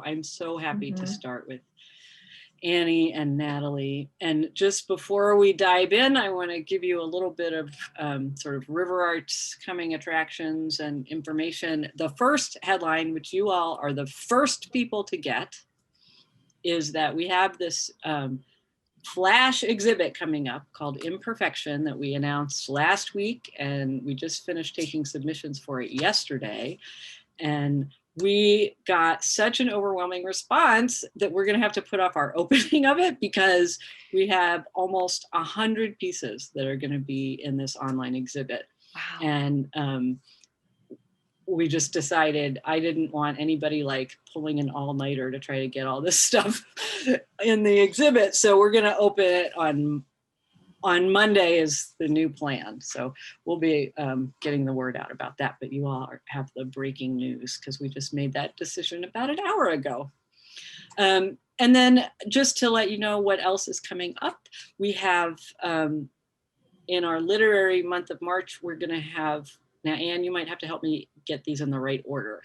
I'm so happy to start with Annie and Natalie. And just before we dive in, I want to give you a little bit of sort of RiverArts coming attractions and information. The first headline, which you all are the first people to get, is that we have this flash exhibit coming up called Imperfection that we announced last week, and we just finished taking submissions for it yesterday. And we got such an overwhelming response that we're going to have to put off our opening of it because we have almost 100 pieces that are going to be in this online exhibit. Wow. And we just decided I didn't want anybody like pulling an all-nighter to try to get all this stuff in the exhibit. So we're going to open it on Monday is the new plan. So we'll be getting the word out about that, but you all have the breaking news because we just made that decision about an hour ago. And then just to let you know what else is coming up, we have in our literary month of March, we're gonna have, now Anne, you might have to help me get these in the right order.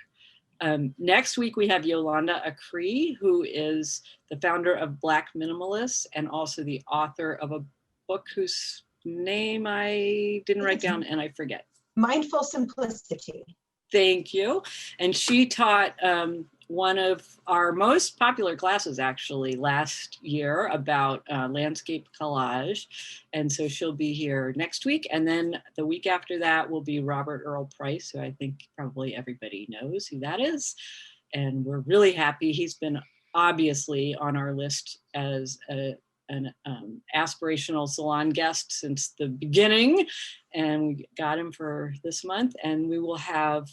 Next week, we have Yolanda Acree, who is the founder of Black Minimalists and also the author of a book whose name I didn't write down and I forget. Mindful Simplicity. Thank you. And she taught one of our most popular classes actually last year about landscape collage. And so she'll be here next week. And then the week after that will be Robert Earl Price, who I think probably everybody knows who that is. And we're really happy. He's been obviously on our list as an aspirational salon guest since the beginning, and we got him for this month. And we will have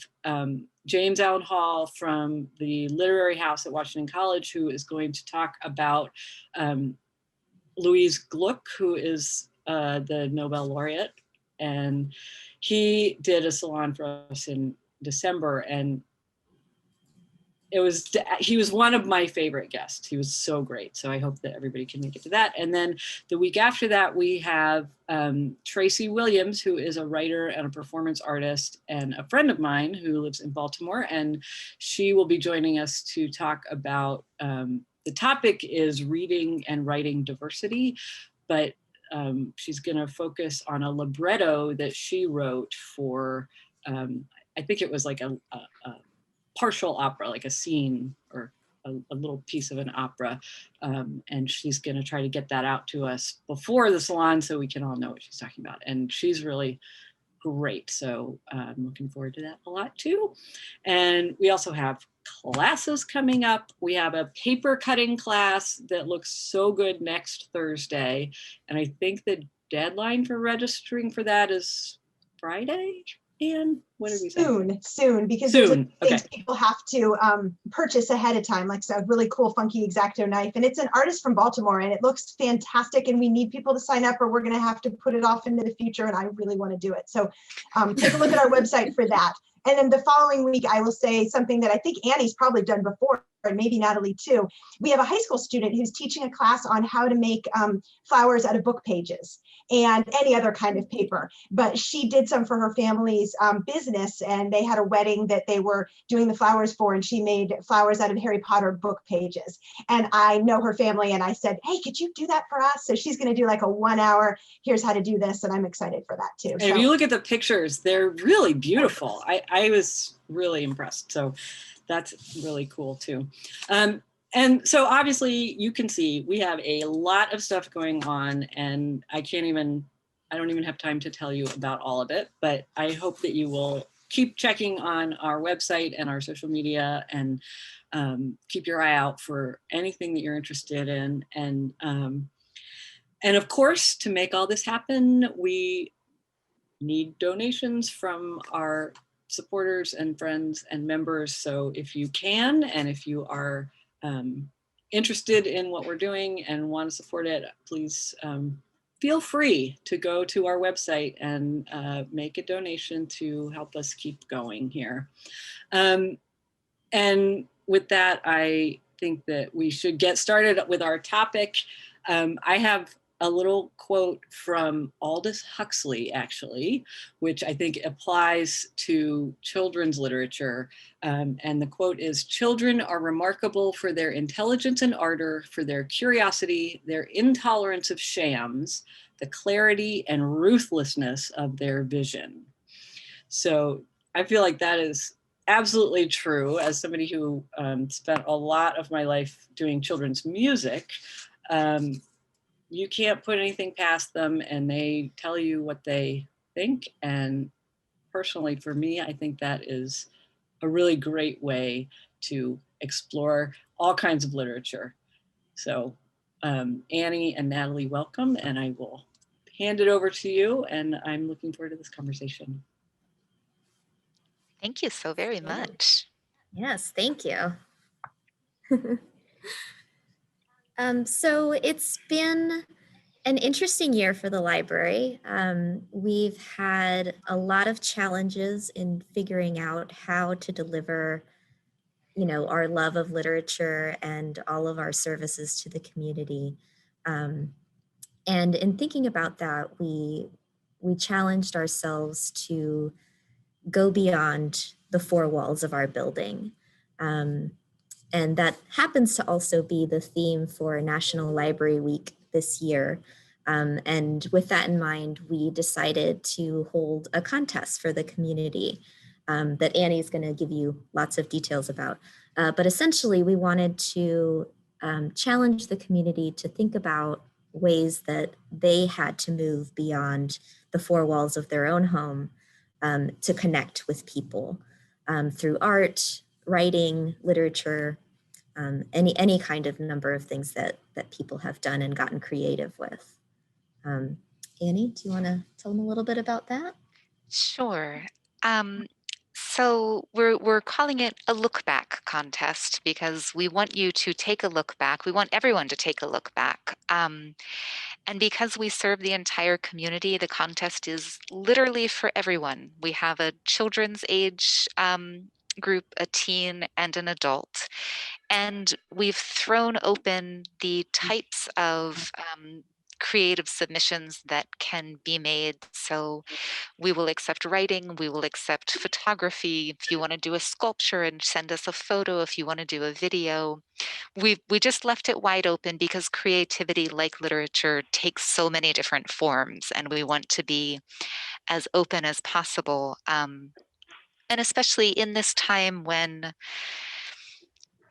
James Allen Hall from the Literary House at Washington College, who is going to talk about Louise Gluck, who is the Nobel laureate. And he did a salon for us in December, and he was one of my favorite guests. He was so great. So I hope that everybody can make it to that. And then the week after that, we have Tracy Williams, who is a writer and a performance artist and a friend of mine who lives in Baltimore. And she will be joining us to talk about, the topic is reading and writing diversity, but she's gonna focus on a libretto that she wrote for, I think it was like a partial opera, like a scene or a little piece of an opera. And she's going to try to get that out to us before the salon so we can all know what she's talking about. And she's really great. So I'm looking forward to that a lot too. And we also have classes coming up. We have a paper cutting class that looks so good next Thursday. And I think the deadline for registering for that is Friday. And what did we say? Soon, because soon. There's things people have to purchase ahead of time, like a really cool, funky X-Acto knife. And it's an artist from Baltimore, and it looks fantastic. And we need people to sign up, or we're going to have to put it off into the future. And I really want to do it. So take a look at our website for that. And then the following week, I will say something that I think Annie's probably done before, and maybe Natalie too. We have a high school student who's teaching a class on how to make flowers out of book pages and any other kind of paper. But she did some for her family's business, and they had a wedding that they were doing the flowers for, and she made flowers out of Harry Potter book pages. And I know her family, and I said, hey, could you do that for us? So she's going to do like a 1 hour, here's how to do this, and I'm excited for that too. And if you look at the pictures, they're really beautiful. I was really impressed. So that's really cool too. And so obviously you can see we have a lot of stuff going on, and I don't even have time to tell you about all of it, but I hope that you will keep checking on our website and our social media, and keep your eye out for anything that you're interested in. And of course, to make all this happen, we need donations from our supporters and friends and members. So if you can, and if you are interested in what we're doing and want to support it, please feel free to go to our website and make a donation to help us keep going here. And with that, I think that we should get started with our topic. I have a little quote from Aldous Huxley, actually, which I think applies to children's literature. And the quote is, "Children are remarkable for their intelligence and ardor, for their curiosity, their intolerance of shams, the clarity and ruthlessness of their vision." So I feel like that is absolutely true. As somebody who spent a lot of my life doing children's music, you can't put anything past them, and they tell you what they think. And personally, for me, I think that is a really great way to explore all kinds of literature. So Annie and Natalie, welcome, and I will hand it over to you, and I'm looking forward to this conversation. Thank you so very much. Yes, thank you. So it's been an interesting year for the library. We've had a lot of challenges in figuring out how to deliver, our love of literature and all of our services to the community. And in thinking about that, we challenged ourselves to go beyond the four walls of our building. And that happens to also be the theme for National Library Week this year. And with that in mind, we decided to hold a contest for the community that Annie's going to give you lots of details about. But essentially, we wanted to challenge the community to think about ways that they had to move beyond the four walls of their own home to connect with people through art, writing, literature, any kind of number of things that people have done and gotten creative with. Annie, do you want to tell them a little bit about that? Sure. So we're calling it a look back contest because we want you to take a look back. We want everyone to take a look back. And because we serve the entire community, the contest is literally for everyone. We have a children's age group, a teen, and an adult. And we've thrown open the types of creative submissions that can be made. So we will accept writing, we will accept photography. If you want to do a sculpture and send us a photo, if you want to do a video, we just left it wide open because creativity, like literature, takes so many different forms, and we want to be as open as possible. And especially in this time when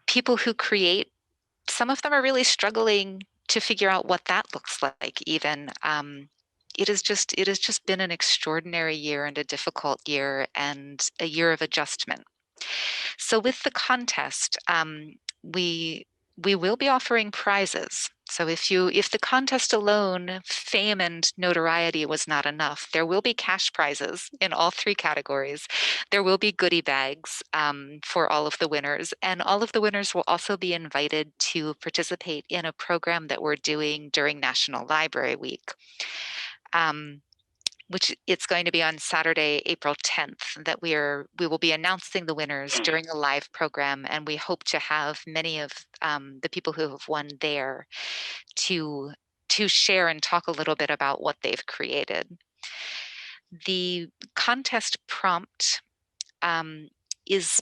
people who create, some of them are really struggling to figure out what that looks like even. It has just been an extraordinary year and a difficult year and a year of adjustment. So with the contest, we will be offering prizes. So if the contest alone, fame and notoriety was not enough, there will be cash prizes in all three categories. There will be goodie bags for all of the winners, and all of the winners will also be invited to participate in a program that we're doing during National Library Week. Which it's going to be on Saturday, April 10th, that we will be announcing the winners during a live program, and we hope to have many of the people who have won there to share and talk a little bit about what they've created. The contest prompt is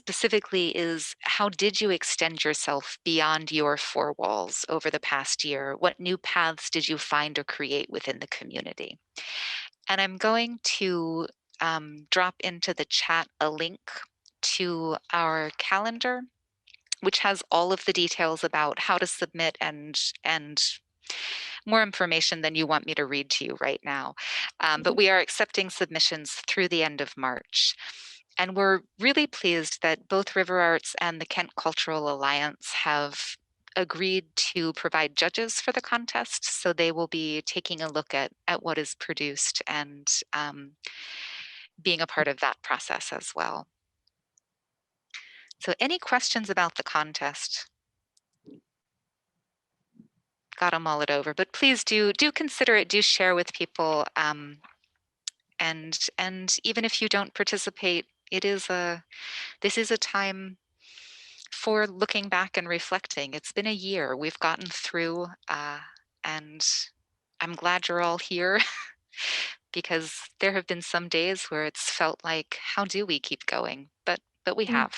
how did you extend yourself beyond your four walls over the past year? What new paths did you find or create within the community? And I'm going to drop into the chat a link to our calendar, which has all of the details about how to submit and more information than you want me to read to you right now. But we are accepting submissions through the end of March. And we're really pleased that both RiverArts and the Kent Cultural Alliance have agreed to provide judges for the contest. So they will be taking a look at what is produced and being a part of that process as well. So any questions about the contest? Got to mull it over, but please do consider it, do share with people. And even if you don't participate, this is a time for looking back and reflecting. It's been a year we've gotten through, and I'm glad you're all here because there have been some days where it's felt like, how do we keep going? But we Mm. have.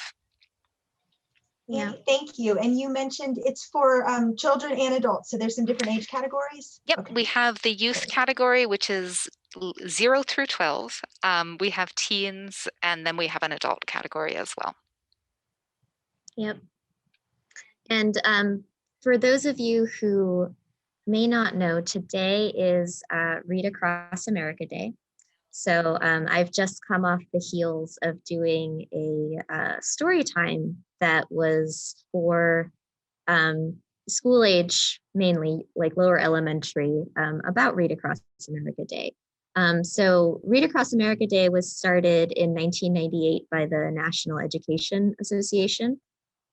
Yeah. Thank you. And you mentioned it's for children and adults. So there's some different age categories. Yep, Okay. we have the youth category, which is 0 through 12. We have teens, and then we have an adult category as well. Yep. And for those of you who may not know, today is Read Across America Day. So I've just come off the heels of doing a story time that was for school age, mainly like lower elementary, about Read Across America Day. So Read Across America Day was started in 1998 by the National Education Association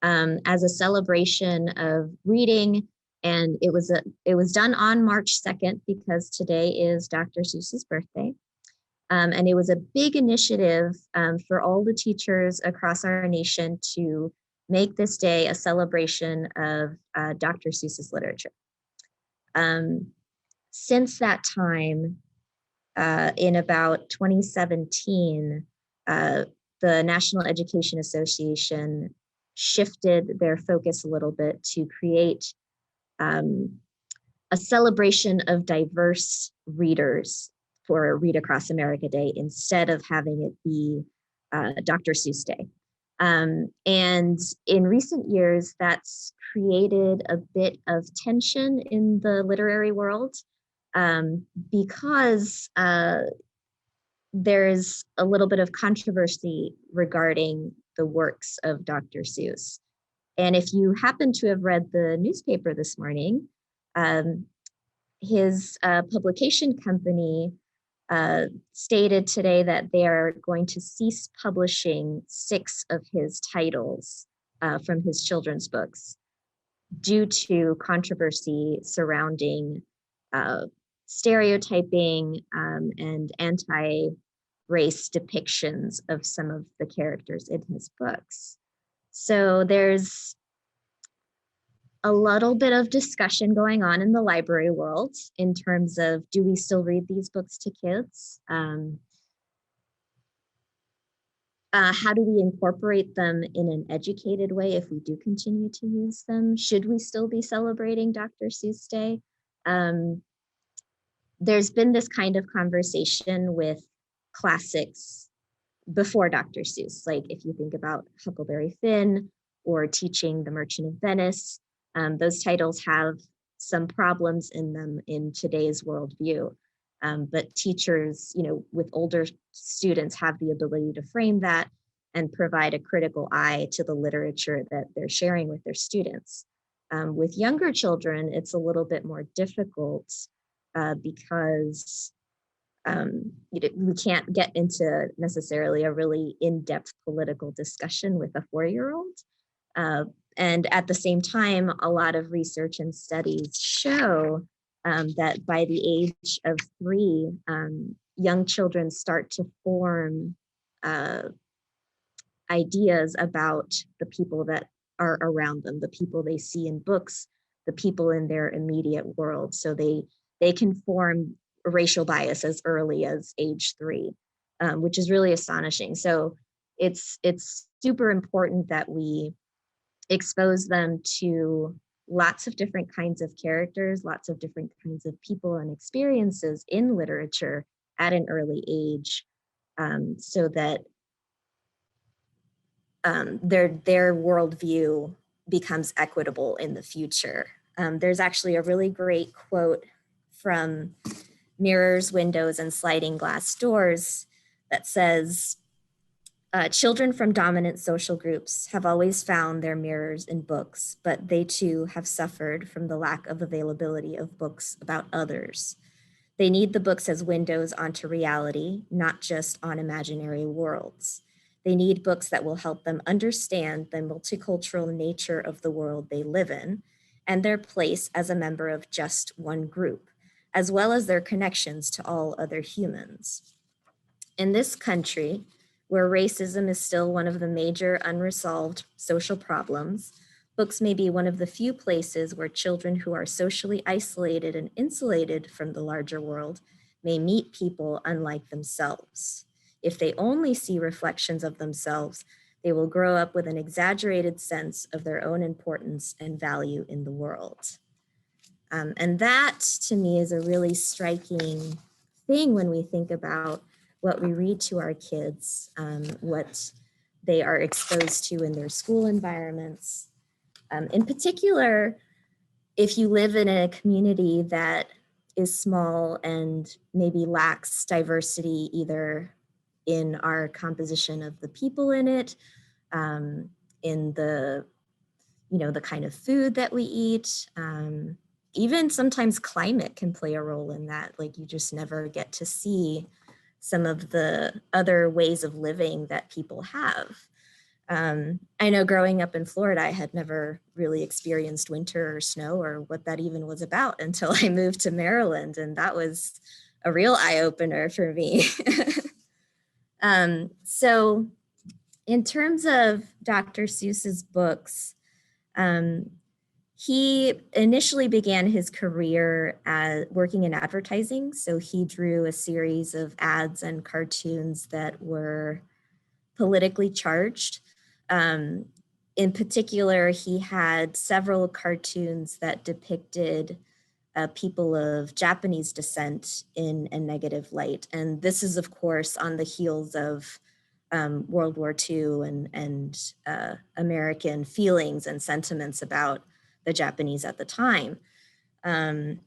as a celebration of reading. And it was done on March 2nd because today is Dr. Seuss's birthday. And it was a big initiative for all the teachers across our nation to make this day a celebration of Dr. Seuss's literature. Since that time, in about 2017, the National Education Association shifted their focus a little bit to create a celebration of diverse readers for Read Across America Day instead of having it be Dr. Seuss Day. And in recent years, that's created a bit of tension in the literary world because there's a little bit of controversy regarding the works of Dr. Seuss. And if you happen to have read the newspaper this morning, his publication company stated today that they are going to cease publishing 6 of his titles from his children's books due to controversy surrounding stereotyping and anti-race depictions of some of the characters in his books. So there's a little bit of discussion going on in the library world in terms of, do we still read these books to kids? How do we incorporate them in an educated way if we do continue to use them? Should we still be celebrating Dr. Seuss Day? There's been this kind of conversation with classics before Dr. Seuss. Like if you think about Huckleberry Finn or Teaching the Merchant of Venice, those titles have some problems in them in today's worldview. But teachers, with older students have the ability to frame that and provide a critical eye to the literature that they're sharing with their students. With younger children, it's a little bit more difficult because we can't get into necessarily a really in-depth political discussion with a 4-year-old. And at the same time, a lot of research and studies show that by the age of 3, young children start to form ideas about the people that are around them, the people they see in books, the people in their immediate world. So they can form racial bias as early as age 3, which is really astonishing. So it's super important that we expose them to lots of different kinds of characters, lots of different kinds of people and experiences in literature at an early age, so that their worldview becomes equitable in the future. There's actually a really great quote from Mirrors, Windows, and Sliding Glass Doors that says, children from dominant social groups have always found their mirrors in books, but they too have suffered from the lack of availability of books about others. They need the books as windows onto reality, not just on imaginary worlds. They need books that will help them understand the multicultural nature of the world they live in and their place as a member of just one group, as well as their connections to all other humans. In this country, where racism is still one of the major unresolved social problems, books may be one of the few places where children who are socially isolated and insulated from the larger world may meet people unlike themselves. If they only see reflections of themselves, they will grow up with an exaggerated sense of their own importance and value in the world. And that, to me, is a really striking thing when we think about what we read to our kids, what they are exposed to in their school environments. In particular, if you live in a community that is small and maybe lacks diversity, either in our composition of the people in it, in the, the kind of food that we eat, even sometimes climate can play a role in that. Like, you just never get to see some of the other ways of living that people have. I know growing up in Florida, I had never really experienced winter or snow or what that even was about until I moved to Maryland. And that was a real eye-opener for me. So in terms of Dr. Seuss's books, he initially began his career working in advertising. So he drew a series of ads and cartoons that were politically charged. In particular, he had several cartoons that depicted people of Japanese descent in a negative light. And this is, of course, on the heels of World War II and American feelings and sentiments about the Japanese at the time. And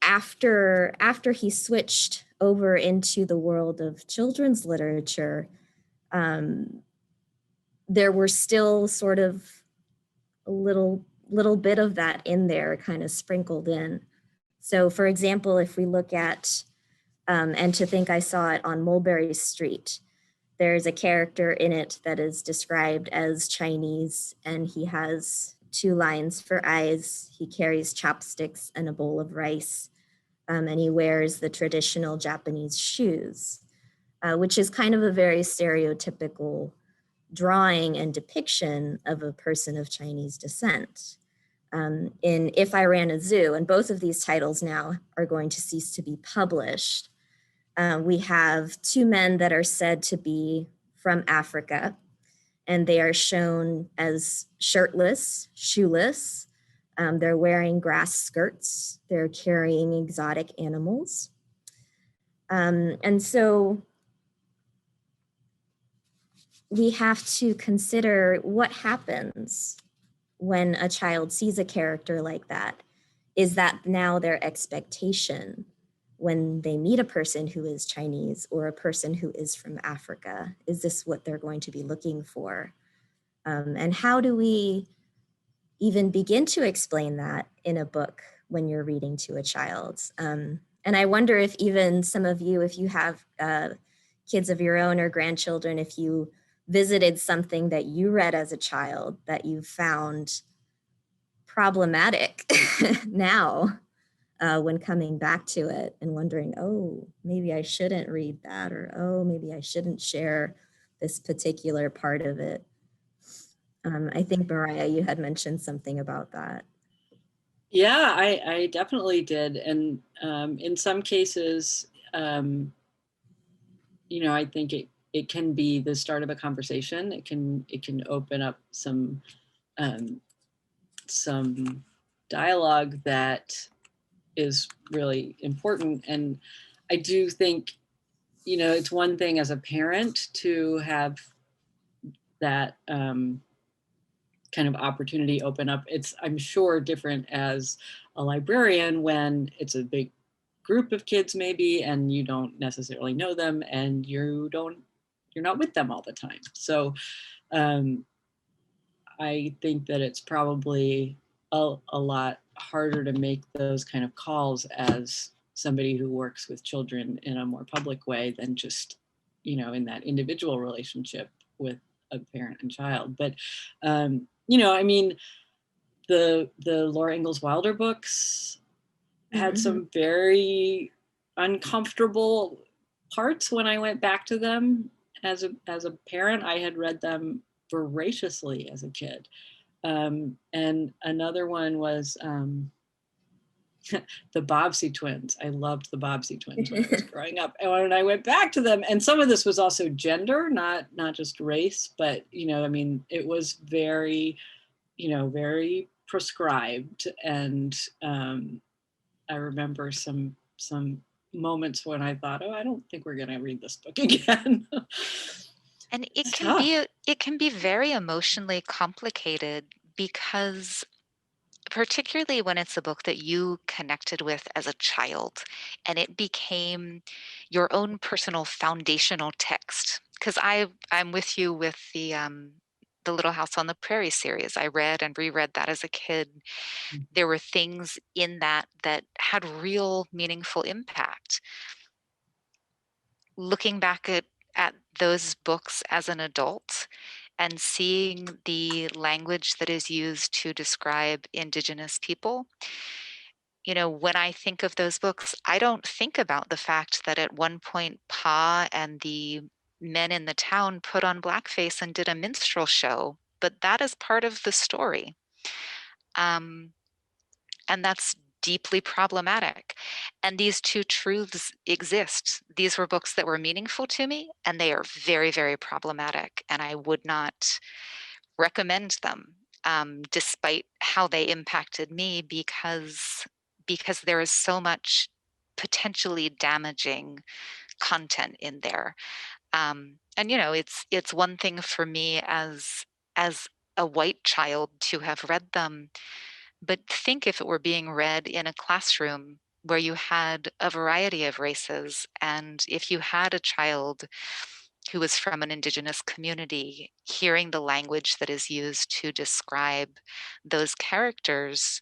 after he switched over into the world of children's literature, there were still sort of a little bit of that in there, kind of sprinkled in. So for example, if we look at, and To Think I Saw It on Mulberry Street, there's a character in it that is described as Chinese, and he has 2 lines for eyes. He carries chopsticks and a bowl of rice, and he wears the traditional Japanese shoes, which is kind of a very stereotypical drawing and depiction of a person of Chinese descent. In If I Ran a Zoo, and both of these titles now are going to cease to be published, we have 2 men that are said to be from Africa, and they are shown as shirtless, shoeless. They're wearing grass skirts. They're carrying exotic animals. And so we have to consider what happens when a child sees a character like that. Is that now their expectation when they meet a person who is Chinese or a person who is from Africa? Is this what they're going to be looking for? And how do we even begin to explain that in a book when you're reading to a child? And I wonder if even some of you, if you have kids of your own or grandchildren, if you visited something that you read as a child that you found problematic now when coming back to it and wondering, oh, maybe I shouldn't read that, or oh, maybe I shouldn't share this particular part of it. I think, Mariah, you had mentioned something about that. Yeah, I definitely did. And in some cases, I think it can be the start of a conversation. It can open up some dialogue that is really important. And I do think, it's one thing as a parent to have that kind of opportunity open up. It's, I'm sure, different as a librarian when it's a big group of kids maybe, and you don't necessarily know them, and you're not with them all the time. So I think that it's probably a lot harder to make those kind of calls as somebody who works with children in a more public way than just, in that individual relationship with a parent and child. But, the Laura Ingalls Wilder books had some very uncomfortable parts when I went back to them as a parent. I had read them voraciously as a kid. And another one was the Bobbsey twins. I loved the Bobbsey twins when I was growing up. And when I went back to them, and some of this was also gender, not just race, but, you know, I mean, it was very, you know, very prescribed. And I remember some moments when I thought, oh, I don't think we're going to read this book again. And it It's can tough. be very emotionally complicated, because particularly when it's a book that you connected with as a child and it became your own personal foundational text. Because I'm with you with the Little House on the Prairie series. I read and reread that as a kid. There were things in that that had real meaningful impact. Looking back at those books as an adult and seeing the language that is used to describe Indigenous people, you know, when I think of those books, I don't think about the fact that at one point Pa and the men in the town put on blackface and did a minstrel show, but that is part of the story. Um, and that's deeply problematic. And these two truths exist. These were books that were meaningful to me, and they are very, very problematic. And I would not recommend them, despite how they impacted me, because there is so much potentially damaging content in there. And you know, it's one thing for me as a white child to have read them, but think if it were being read in a classroom where you had a variety of races, and if you had a child who was from an Indigenous community, hearing the language that is used to describe those characters,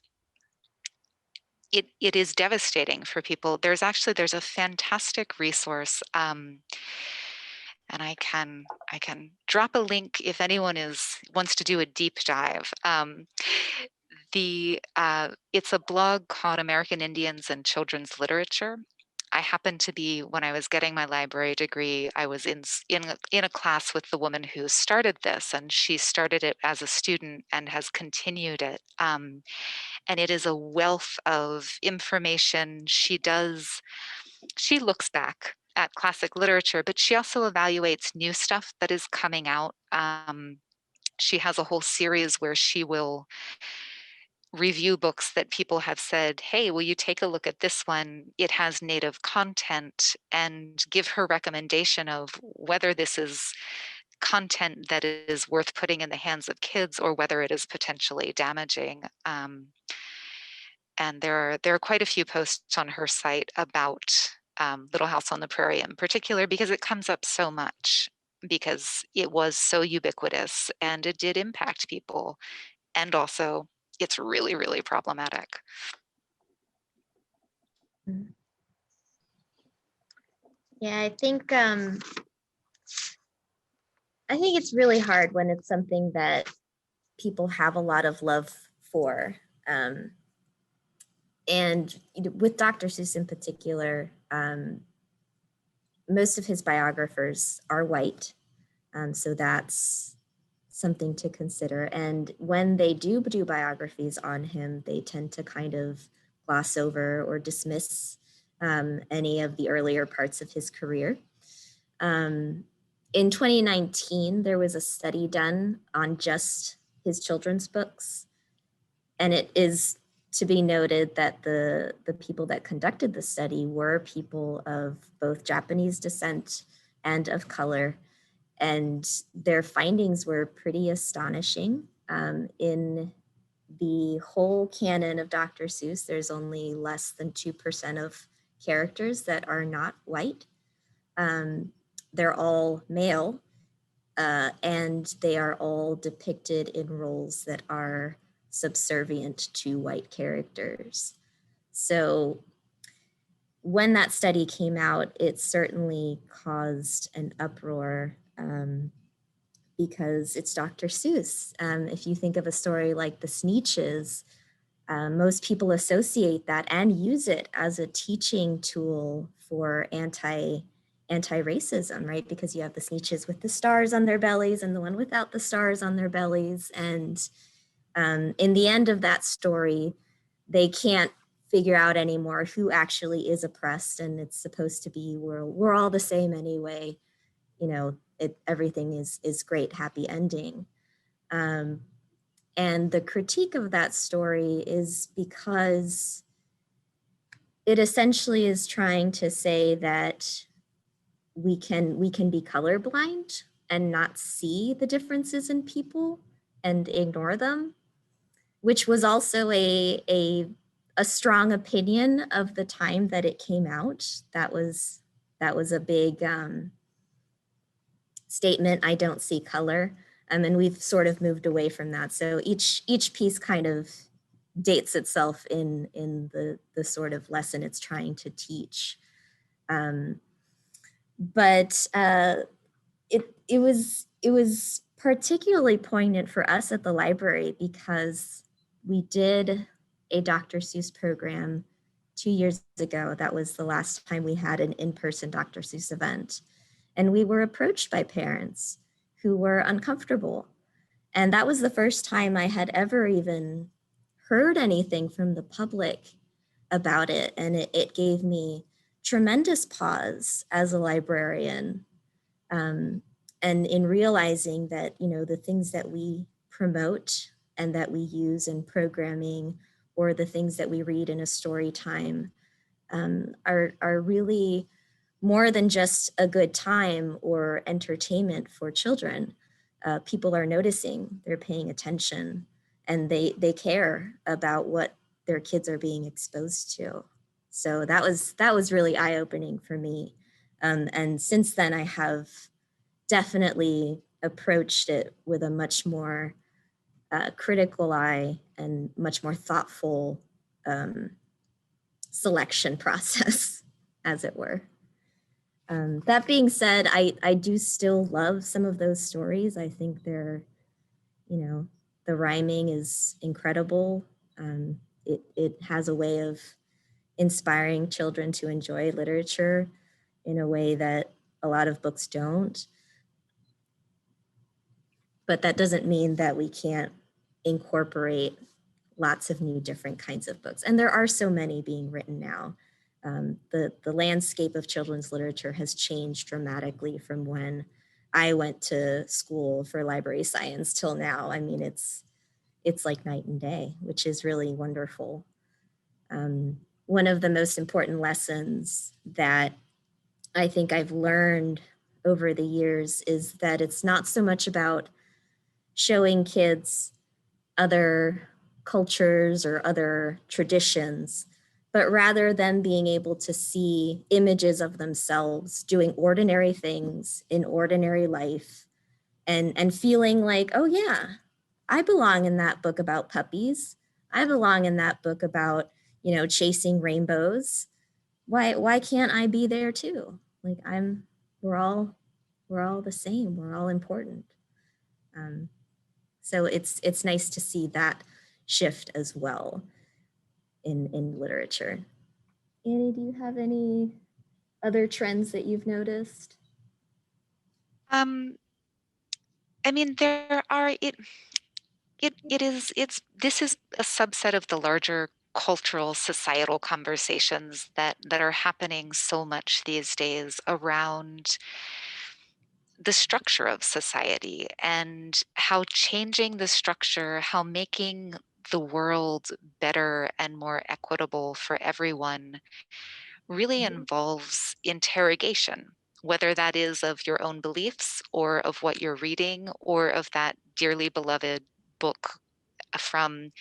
it is devastating for people. There's a fantastic resource, and I can drop a link if anyone wants to do a deep dive. It's a blog called American Indians and Children's Literature. I happened to be, when I was getting my library degree, I was in a class with the woman who started this, and she started it as a student and has continued it. And it is a wealth of information. She looks back at classic literature, but she also evaluates new stuff that is coming out. She has a whole series where she will review books that people have said, hey, will you take a look at this one? It has Native content, and give her recommendation of whether this is content that is worth putting in the hands of kids or whether it is potentially damaging. And there are quite a few posts on her site about Little House on the Prairie in particular, because it comes up so much, because it was so ubiquitous and it did impact people. And also, it's really, really problematic. Yeah, I think it's really hard when it's something that people have a lot of love for. And with Dr. Seuss in particular, most of his biographers are white. So that's something to consider. And when they do biographies on him, they tend to kind of gloss over or dismiss any of the earlier parts of his career. In 2019, there was a study done on just his children's books. And it is to be noted that the people that conducted the study were people of both Japanese descent and of color. And their findings were pretty astonishing. In the whole canon of Dr. Seuss, there's only less than 2% of characters that are not white. They're all male, and they are all depicted in roles that are subservient to white characters. So when that study came out, it certainly caused an uproar because it's Dr. Seuss. If you think of a story like The Sneetches, most people associate that and use it as a teaching tool for anti-racism, right? Because you have the Sneetches with the stars on their bellies and the one without the stars on their bellies. And in the end of that story, they can't figure out anymore who actually is oppressed, and it's supposed to be we're all the same anyway. You know, everything is great, happy ending. And the critique of that story is because it essentially is trying to say that we can be colorblind and not see the differences in people and ignore them, which was also a strong opinion of the time that it came out. That was a big statement. I don't see color, and we've sort of moved away from that. So each piece kind of dates itself in the sort of lesson it's trying to teach. But it was particularly poignant for us at the library because we did a Dr. Seuss program 2 years ago. That was the last time we had an in-person Dr. Seuss event. And we were approached by parents who were uncomfortable. And that was the first time I had ever even heard anything from the public about it. And it gave me tremendous pause as a librarian. And in realizing that, you know, the things that we promote and that we use in programming, or the things that we read in a story time, are really more than just a good time or entertainment for children. People are noticing, they're paying attention, and they care about what their kids are being exposed to. So that was really eye-opening for me. And since then, I have definitely approached it with a much more critical eye and much more thoughtful selection process, as it were. That being said, I do still love some of those stories. I think they're, you know, the rhyming is incredible. It has a way of inspiring children to enjoy literature in a way that a lot of books don't. But that doesn't mean that we can't incorporate lots of new different kinds of books. And there are so many being written now. The landscape of children's literature has changed dramatically from when I went to school for library science till now. I mean, it's like night and day, which is really wonderful. One of the most important lessons that I think I've learned over the years is that it's not so much about showing kids other cultures or other traditions, but rather them being able to see images of themselves doing ordinary things in ordinary life, and feeling like, oh yeah, I belong in that book about puppies. I belong in that book about, you know, chasing rainbows. Why can't I be there too? Like we're all the same. We're all important. So it's nice to see that shift as well in literature. Annie, do you have any other trends that you've noticed? I mean, there are this is a subset of the larger cultural societal conversations that are happening so much these days around the structure of society, and how changing the structure, how making the world better and more equitable for everyone really involves interrogation, whether that is of your own beliefs or of what you're reading or of that dearly beloved book from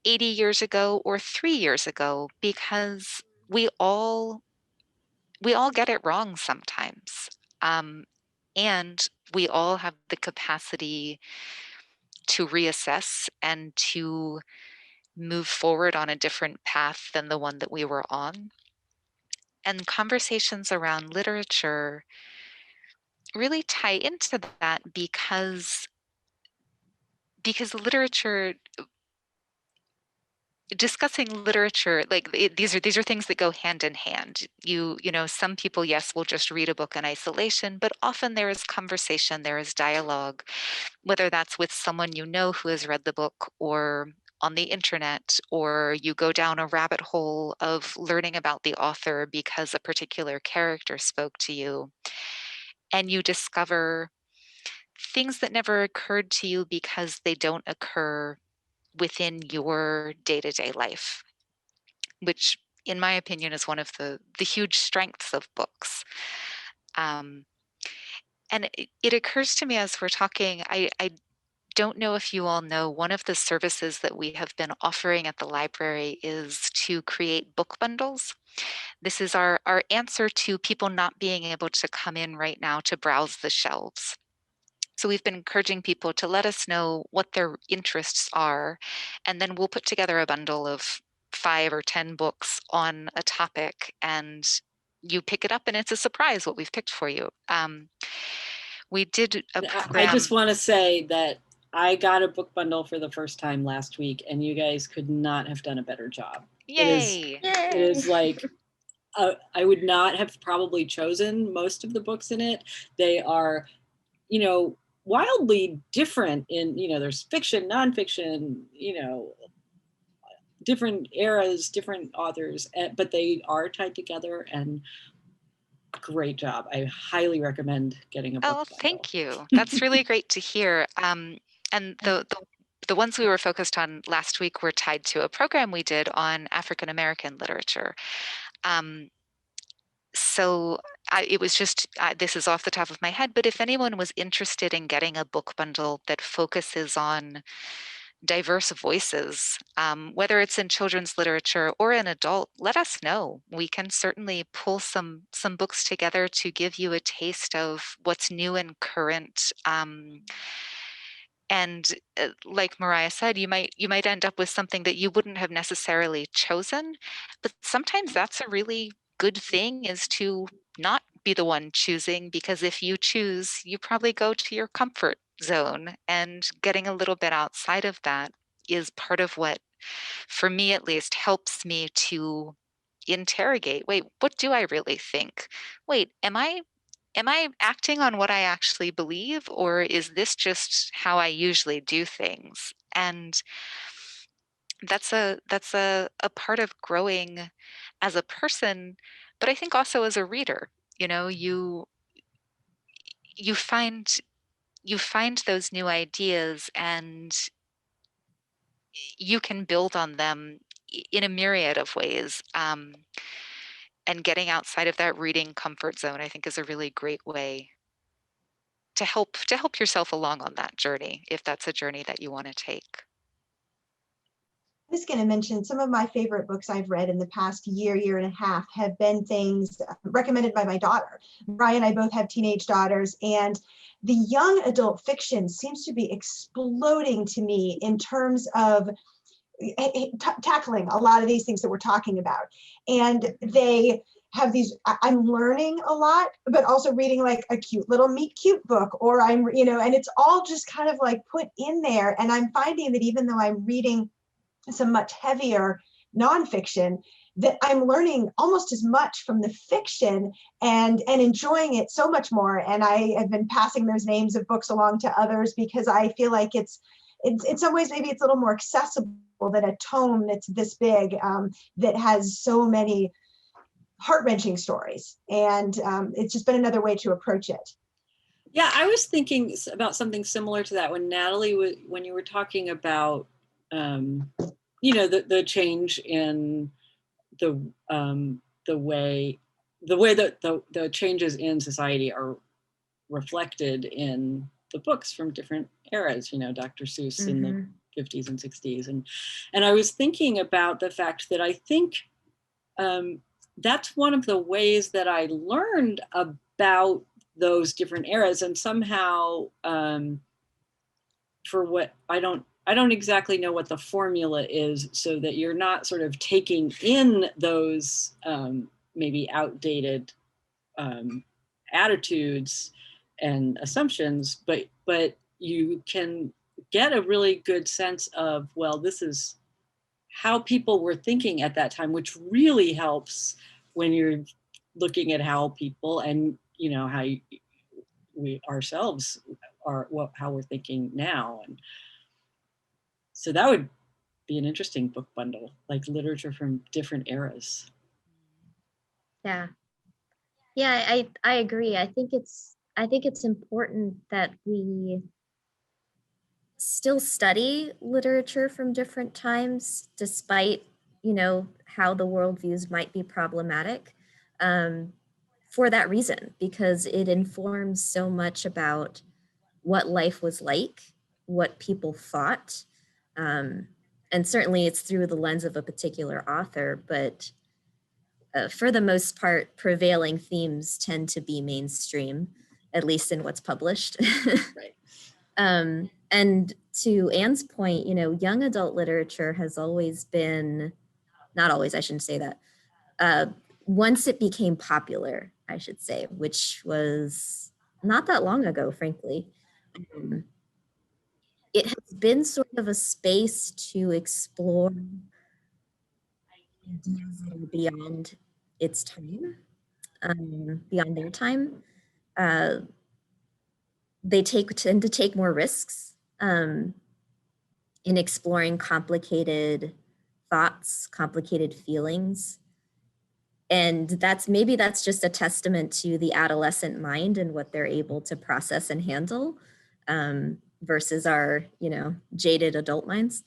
80 years ago or 3 years ago, because we all get it wrong sometimes. And we all have the capacity to reassess and to move forward on a different path than the one that we were on. And conversations around literature really tie into that because literature, discussing literature, like these are things that go hand in hand. You know, some people, yes, will just read a book in isolation, but often there is conversation, there is dialogue, whether that's with someone you know who has read the book, or on the internet, or you go down a rabbit hole of learning about the author because a particular character spoke to you, and you discover things that never occurred to you because they don't occur within your day-to-day life, which in my opinion is one of the huge strengths of books. Um, and it occurs to me as we're talking, I don't know if you all know, one of the services that we have been offering at the library is to create book bundles. This is our answer to people not being able to come in right now to browse the shelves. So we've been encouraging people to let us know what their interests are, and then we'll put together a bundle of 5 or 10 books on a topic, and you pick it up and it's a surprise what we've picked for you. We did a I just program. want to say that I got a book bundle for the first time last week, and you guys could not have done a better job. Yay! It is like, I would not have probably chosen most of the books in it. They are, you know, wildly different in, you know, there's fiction, nonfiction, you know, different eras, different authors, but they are tied together, and great job. I highly recommend getting a book Oh, bundle. thank you. That's really great to hear. And the ones we were focused on last week were tied to a program we did on African American literature. Um, so it was just, this is off the top of my head, but if anyone was interested in getting a book bundle that focuses on diverse voices, whether it's in children's literature or in adult, let us know. We can certainly pull some books together to give you a taste of what's new and current. And like Mariah said, you might end up with something that you wouldn't have necessarily chosen, but sometimes that's a really good thing, is to not be the one choosing, because if you choose, you probably go to your comfort zone, and getting a little bit outside of that is part of what, for me at least, helps me to interrogate, wait, what do I really think? Wait, am I acting on what I actually believe, or is this just how I usually do things? And that's a part of growing as a person, but I think also as a reader. You know, you find you find those new ideas, and you can build on them in a myriad of ways. And getting outside of that reading comfort zone, I think, is a really great way to help yourself along on that journey, if that's a journey that you want to take. I was going to mention some of my favorite books I've read in the past year and a half have been things recommended by my daughter. Brian and I both have teenage daughters, and the young adult fiction seems to be exploding to me in terms of tackling a lot of these things that we're talking about. And they have these, I'm learning a lot, but also reading like a cute little meet cute book, or I'm, you know, and it's all just kind of like put in there. And I'm finding that even though I'm reading some much heavier nonfiction, that I'm learning almost as much from the fiction and enjoying it so much more. And I have been passing those names of books along to others, because I feel like it's in some ways, maybe it's a little more accessible than a tome that's this big, that has so many heart-wrenching stories. And it's just been another way to approach it. Yeah, I was thinking about something similar to that when Natalie, when you were talking about, you know, the change in the way that the changes in society are reflected in the books from different eras. You know, Dr. Seuss in the 50s and 60s, and I was thinking about the fact that I think that's one of the ways that I learned about those different eras, and somehow for what I don't exactly know what the formula is, so that you're not sort of taking in those maybe outdated attitudes and assumptions, but you can get a really good sense of, well, this is how people were thinking at that time, which really helps when you're looking at how people and, you know, how we ourselves are, how we're thinking now. And so that would be an interesting book bundle, like literature from different eras. Yeah. Yeah, I agree. I think it's important that we still study literature from different times, despite, you know, how the worldviews might be problematic, for that reason, because it informs so much about what life was like, what people thought. And certainly it's through the lens of a particular author, but for the most part, prevailing themes tend to be mainstream, at least in what's published. Right. And to Anne's point, you know, young adult literature has always been, not always, I shouldn't say that. Once it became popular, I should say, which was not that long ago, frankly, it has been sort of a space to explore ideas that are beyond its time, beyond their time. Uh, they tend to take more risks in exploring complicated thoughts, complicated feelings. And that's just a testament to the adolescent mind and what they're able to process and handle, versus our, you know, jaded adult minds.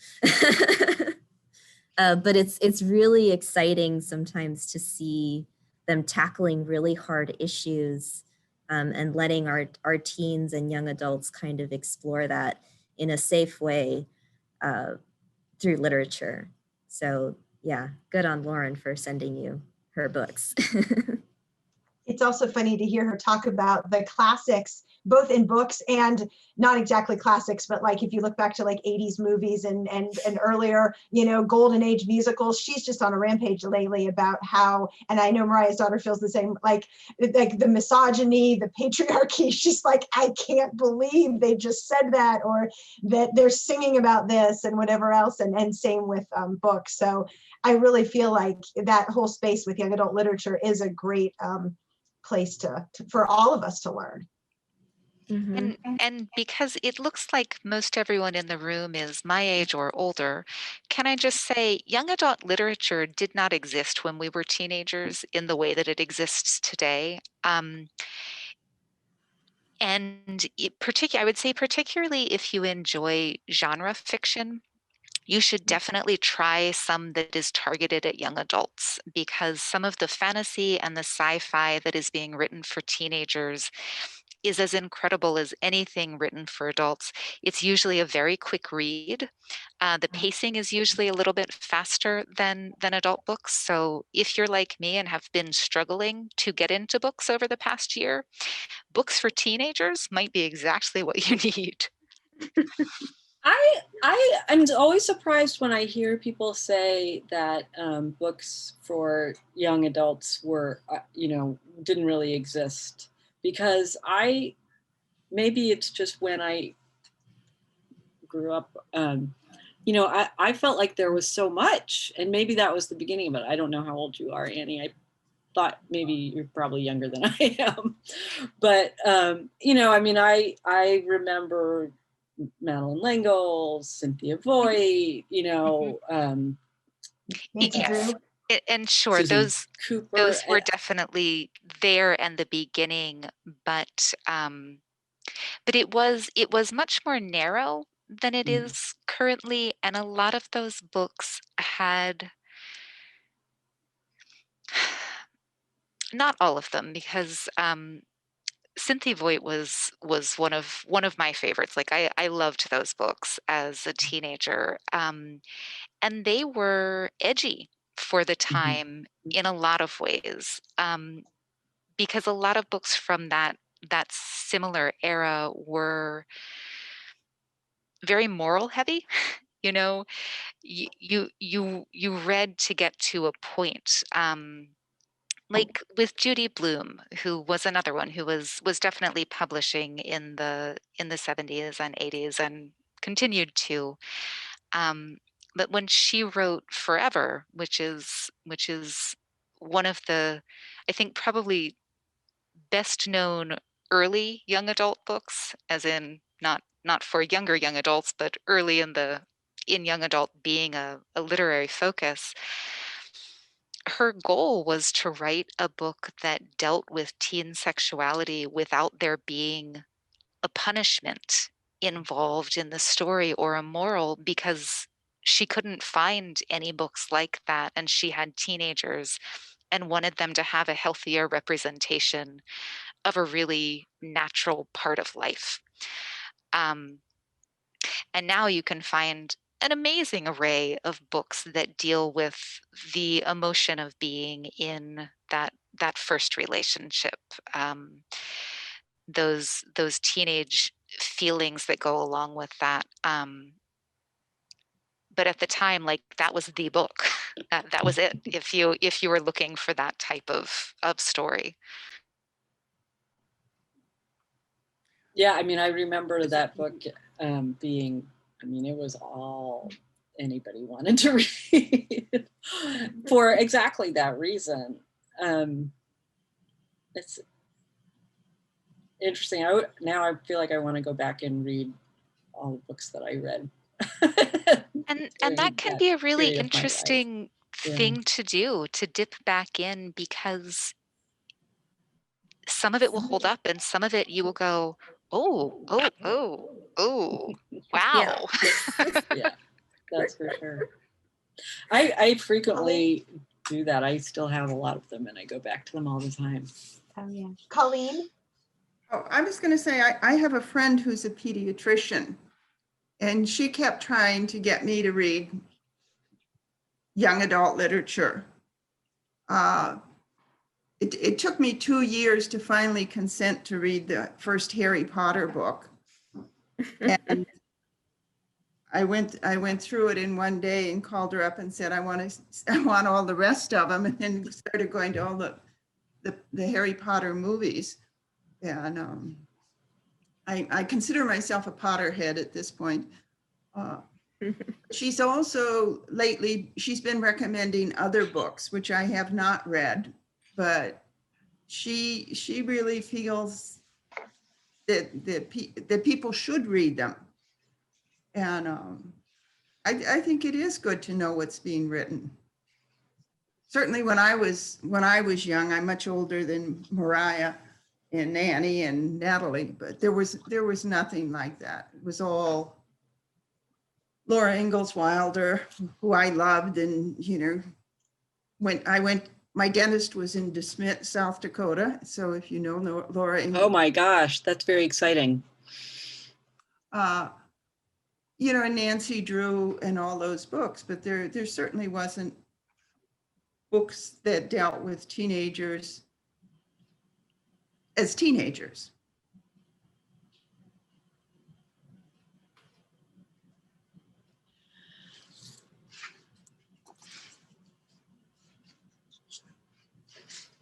But it's really exciting sometimes to see them tackling really hard issues, and letting our teens and young adults kind of explore that in a safe way, through literature. So yeah, good on Lauren for sending you her books. It's also funny to hear her talk about the classics, both in books and not exactly classics, but like if you look back to like 80s movies and earlier, you know, golden age musicals, she's just on a rampage lately about how, and I know Mariah's daughter feels the same, like the misogyny, the patriarchy. She's like, I can't believe they just said that, or that they're singing about this and whatever else. And same with books. So I really feel like that whole space with young adult literature is a great place for all of us to learn. Mhm. And because it looks like most everyone in the room is my age or older, can I just say young adult literature did not exist when we were teenagers in the way that it exists today. And I would say particularly if you enjoy genre fiction, you should definitely try some that is targeted at young adults, because some of the fantasy and the sci-fi that is being written for teenagers is as incredible as anything written for adults. It's usually a very quick read. The pacing is usually a little bit faster than adult books. So if you're like me and have been struggling to get into books over the past year, books for teenagers might be exactly what you need. I'm always surprised when I hear people say that books for young adults were, you know, didn't really exist, because maybe it's just when I grew up, you know, I felt like there was so much, and maybe that was the beginning of it. I don't know how old you are, Annie. I thought maybe you're probably younger than I am, but you know, I mean, I remember Madeline L'Engle, Cynthia Voigt, you know, Nancy Yes. Drew. And sure, Susan Cooper. those were definitely there and the beginning, but it was much more narrow than it is currently, and a lot of those books had, not all of them, because Cynthia Voigt was one of my favorites. Like I loved those books as a teenager, and they were edgy for the time in a lot of ways, because a lot of books from that similar era were very moral heavy. You know, you read to get to a point. Like with Judy Blume, who was another one who was definitely publishing in the 70s and 80s and continued to. but when she wrote Forever, which is one of the, I think, probably best known early young adult books, as in not for younger young adults, but early in young adult being a literary focus. Her goal was to write a book that dealt with teen sexuality without there being a punishment involved in the story or a moral, because she couldn't find any books like that, and she had teenagers and wanted them to have a healthier representation of a really natural part of life. And now you can find an amazing array of books that deal with the emotion of being in that first relationship, those teenage feelings that go along with that. But at the time, like, that was the book. That was it. If you were looking for that type of story. Yeah, I mean, I remember that book being, I mean, it was all anybody wanted to read for exactly that reason. It's interesting. Now I feel like I want to go back and read all the books that I read. And during that can that be a really period of my life. interesting Yeah. thing to do, to dip back in, because some of it will hold up and some of it you will go, oh, wow. Yeah, that's for sure. I frequently do that. I still have a lot of them and I go back to them all the time. Oh yeah. Colleen? Oh, I was going to say, I have a friend who's a pediatrician, and she kept trying to get me to read young adult literature. It took me 2 years to finally consent to read the first Harry Potter book. And I went through it in one day and called her up and said, I want all the rest of them, and then started going to all the Harry Potter movies. And I consider myself a Potterhead at this point. She's also lately, she's been recommending other books, which I have not read, but she really feels that people should read them. And I think it is good to know what's being written. Certainly when I was young, I'm much older than Mariah and Nanny and Natalie, but there was nothing like that. It was all Laura Ingalls Wilder, who I loved. And, my dentist was in DeSmet, South Dakota. So if you know Laura Ingalls. Oh my gosh, that's very exciting. And Nancy Drew and all those books, but there certainly wasn't books that dealt with teenagers as teenagers.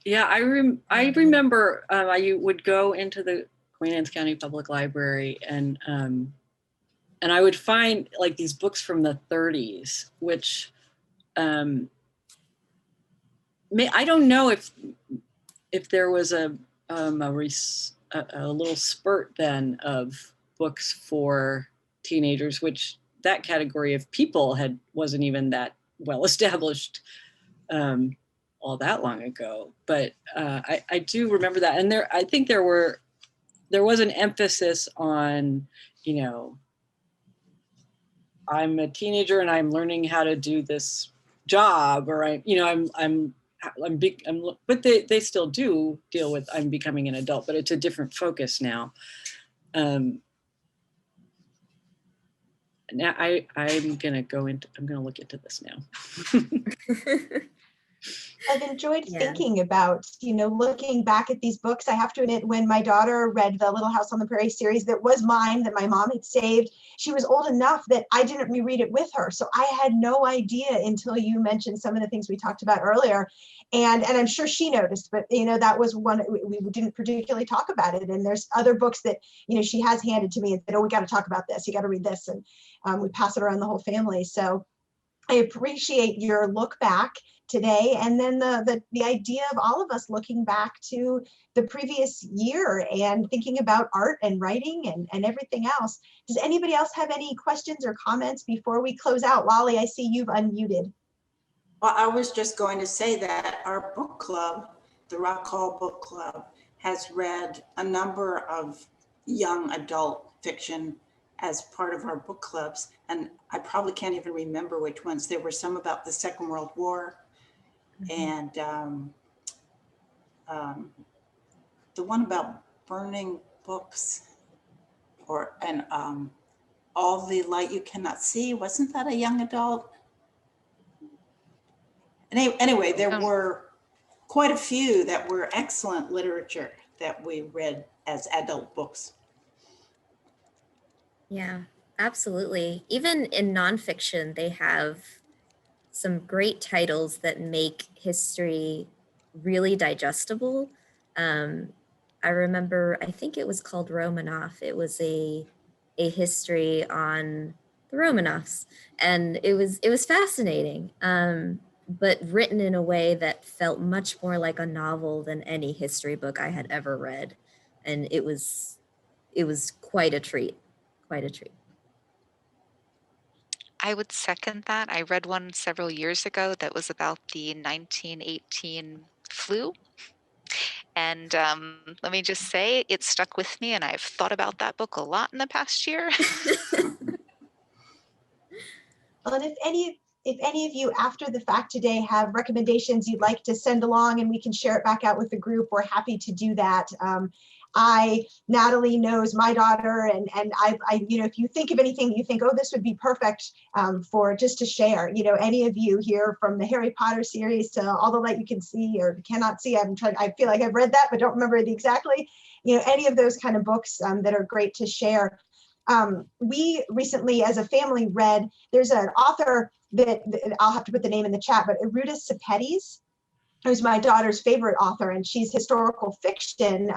Yeah, I remember I would go into the Queen Anne's County Public Library and I would find like these books from the 30s, which I don't know if there was a little spurt then of books for teenagers, which that category of people wasn't even that well established all that long ago. But I do remember that, and I think there was an emphasis on, I'm a teenager and I'm learning how to do this job, or but they still do deal with I'm becoming an adult, but it's a different focus now. Now I'm gonna look into this now. I've enjoyed thinking about, looking back at these books. I have to admit, when my daughter read the Little House on the Prairie series that was mine, that my mom had saved, she was old enough that I didn't reread it with her. So I had no idea until you mentioned some of the things we talked about earlier. And I'm sure she noticed, but that was one, we didn't particularly talk about it. And there's other books that, she has handed to me and said, oh, we got to talk about this. You got to read this. And we pass it around the whole family. So I appreciate your look back today, and then the idea of all of us looking back to the previous year and thinking about art and writing and everything else. Does anybody else have any questions or comments before we close out? Lolly, I see you've unmuted. Well, I was just going to say that our book club, the Rock Hall Book Club, has read a number of young adult fiction as part of our book clubs. And I probably can't even remember which ones. There were some about the Second World War, and the one about burning books, and All the Light You Cannot See. Wasn't that a young adult? Anyway, there were quite a few that were excellent literature that we read as adult books. Yeah, absolutely. Even in nonfiction, they have some great titles that make history really digestible. I remember, I think it was called Romanov. It was a history on the Romanovs, and it was fascinating, but written in a way that felt much more like a novel than any history book I had ever read, and it was quite a treat, quite a treat. I would second that. I read one several years ago that was about the 1918 flu. And let me just say, it stuck with me, and I've thought about that book a lot in the past year. Well, and if any of you after the fact today have recommendations you'd like to send along and we can share it back out with the group, we're happy to do that. Natalie knows my daughter, and I, if you think of anything, you think, oh, this would be perfect for just to share, any of you here from the Harry Potter series to All the Light You Can See or Cannot See. I feel like I've read that, but don't remember it exactly. Any of those kind of books that are great to share. We recently, as a family, read, there's an author that I'll have to put the name in the chat, but Ruta Sepetys, who's my daughter's favorite author, and she's historical fiction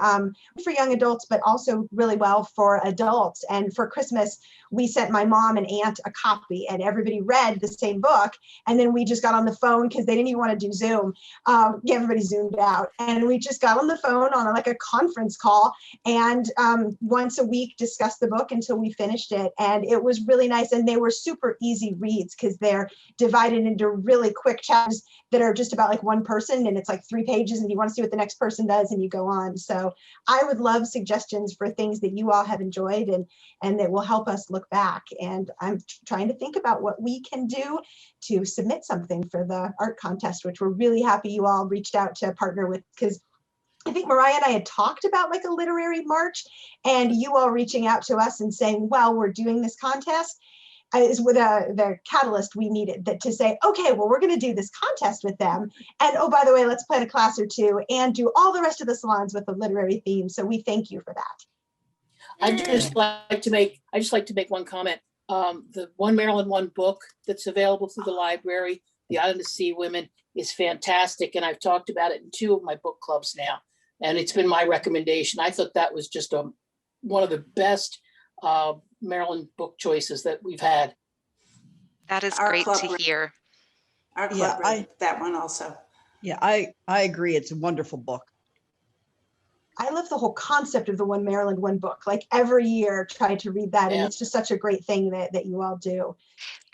for young adults, but also really well for adults. And for Christmas, we sent my mom and aunt a copy, and everybody read the same book. And then we just got on the phone because they didn't even want to do Zoom. Everybody zoomed out, and we just got on the phone on like a conference call, and once a week discussed the book until we finished it. And it was really nice, and they were super easy reads because they're divided into really quick chapters that are just about like one person, and it's like 3 pages, and you want to see what the next person does, and you go on. So I would love suggestions for things that you all have enjoyed and that will help us look back. And I'm trying to think about what we can do to submit something for the art contest, which we're really happy you all reached out to partner with, because I think Mariah and I had talked about like a literary march, and you all reaching out to us and saying, well, we're doing this contest is with the catalyst we needed that to say, okay, well, we're going to do this contest with them. And oh, by the way, let's plan a class or two and do all the rest of the salons with a literary theme. So we thank you for that. I just like to make one comment. The One Maryland One book that's available through the library, The Island of Sea Women, is fantastic. And I've talked about it in 2 of my book clubs now. And it's been my recommendation. I thought that was just one of the best Maryland book choices that we've had. That is Our great club to hear. Our club read that one also. Yeah, I agree. It's a wonderful book. I love the whole concept of the One Maryland One book. Like every year, try to read that, and it's just such a great thing that you all do.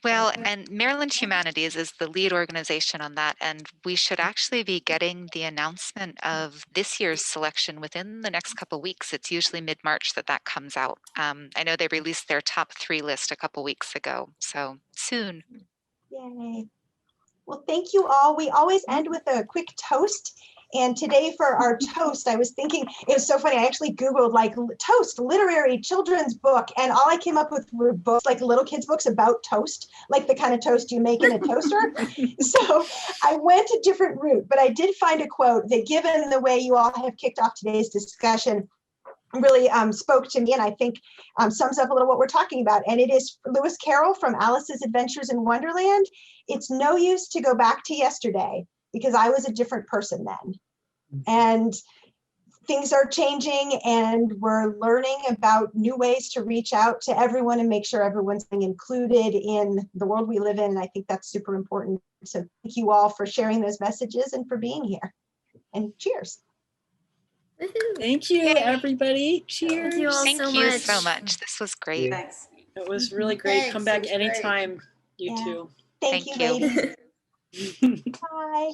Well, and Maryland Humanities is the lead organization on that, and we should actually be getting the announcement of this year's selection within the next couple of weeks. It's usually mid-March that comes out. I know they released their top 3 list a couple weeks ago, so soon. Yay. Well, thank you all. We always end with a quick toast. And today for our toast, I was thinking, it was so funny. I actually Googled like toast, literary children's book. And all I came up with were books, like little kids books about toast, like the kind of toast you make in a toaster. So I went a different route, but I did find a quote that, given the way you all have kicked off today's discussion, really spoke to me, and I think sums up a little what we're talking about. And it is Lewis Carroll from Alice's Adventures in Wonderland. It's no use to go back to yesterday, because I was a different person then. And things are changing and we're learning about new ways to reach out to everyone and make sure everyone's being included in the world we live in. And I think that's super important. So thank you all for sharing those messages and for being here. And cheers. Woohoo. Thank you, Yay. everybody. Cheers. Thank you all Thank so you much. so much. This was great. Thanks. It was really great. Come back Thanks, it was great. anytime, you Yeah. two. Thank Thank you, you. ladies. Bye.